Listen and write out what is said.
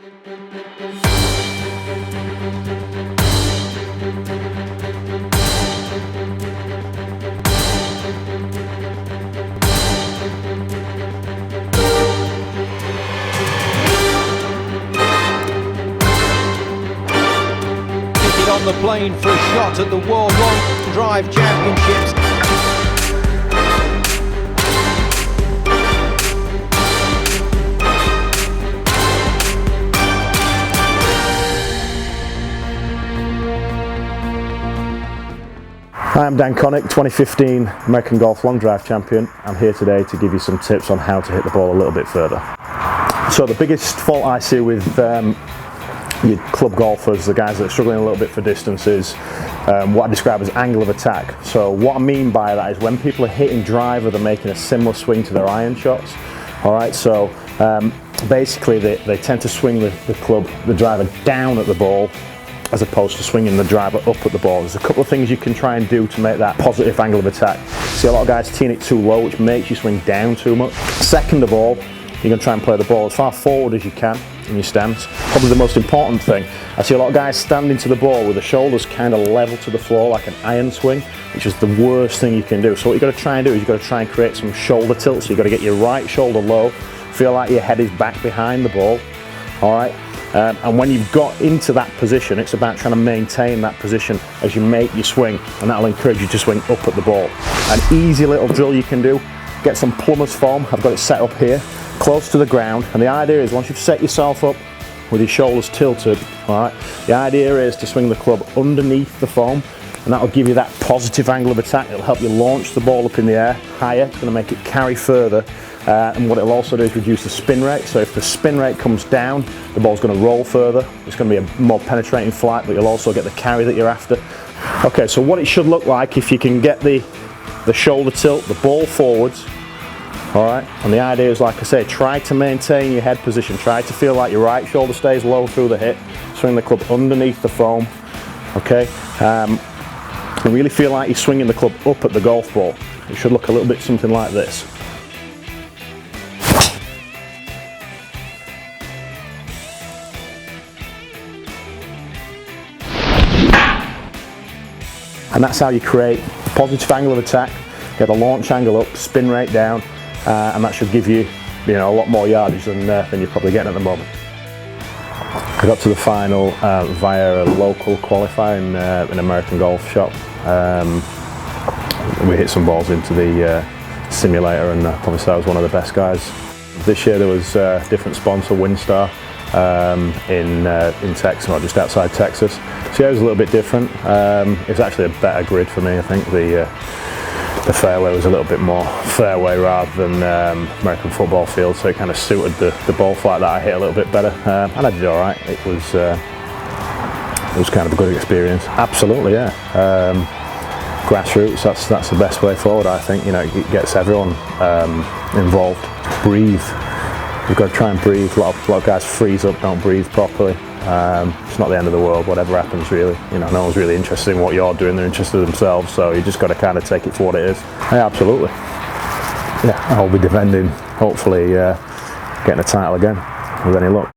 On the plane for a shot at the World Long Drive Championships. Hi, I'm Konyk, 2015 American Golf Long Drive Champion. I'm here today to give you some tips on how to hit the ball a little bit further. So the biggest fault I see with your club golfers, the guys that are struggling a little bit for distance, is what I describe as angle of attack. So what I mean by that is when people are hitting driver, they're making a similar swing to their iron shots. Alright, so basically they tend to swing the driver down at the ball as opposed to swinging the driver up at the ball. There's a couple of things you can try and do to make that positive angle of attack. See a lot of guys teeing it too low, which makes you swing down too much. Second of all, you're going to try and play the ball as far forward as you can in your stance. Probably the most important thing, I see a lot of guys standing to the ball with the shoulders kind of level to the floor like an iron swing, which is the worst thing you can do. So what you've got to try and do is you've got to try and create some shoulder tilt. So you've got to get your right shoulder low, feel like your head is back behind the ball. Alright, and when you've got into that position, it's about trying to maintain that position as you make your swing, and that'll encourage you to swing up at the ball. An easy little drill you can do, get some plumber's foam. I've got it set up here close to the ground, and the idea is once you've set yourself up with your shoulders tilted, alright, the idea is to swing the club underneath the foam, and that'll give you that positive angle of attack. It'll help you launch the ball up in the air higher. It's going to make it carry further, and what it'll also do is reduce the spin rate. So if the spin rate comes down, the ball's going to roll further. It's going to be a more penetrating flight, but you'll also get the carry that you're after. Okay, so what it should look like if you can get the shoulder tilt, the ball forwards. Alright, and the idea is, like I say, try to maintain your head position. Try to feel like your right shoulder stays low through the hit. Swing the club underneath the foam. Okay, and really feel like you're swinging the club up at the golf ball. It should look a little bit something like this. And that's how you create a positive angle of attack, get the launch angle up, spin rate down, and that should give you, a lot more yardage than you're probably getting at the moment. I got to the final via a local qualifier in an American golf shop. We hit some balls into the simulator, and probably say I was one of the best guys. This year there was a different sponsor, Windstar, in Texas, or just outside Texas. So yeah, it was a little bit different. It was actually a better grid for me. I think the fairway was a little bit more fairway rather than American football field, so it kind of suited the ball flight that I hit a little bit better, and I did all right. It was kind of a good experience. Absolutely, yeah. Grassroots, that's the best way forward, I think. It gets everyone involved. Breathe. You've got to try and breathe. A lot of guys freeze up, don't breathe properly. It's not the end of the world, whatever happens really. No one's really interested in what you're doing, they're interested in themselves, so you just got to kind of take it for what it is. Yeah, absolutely. Yeah, I'll be defending, hopefully getting a title again with any luck.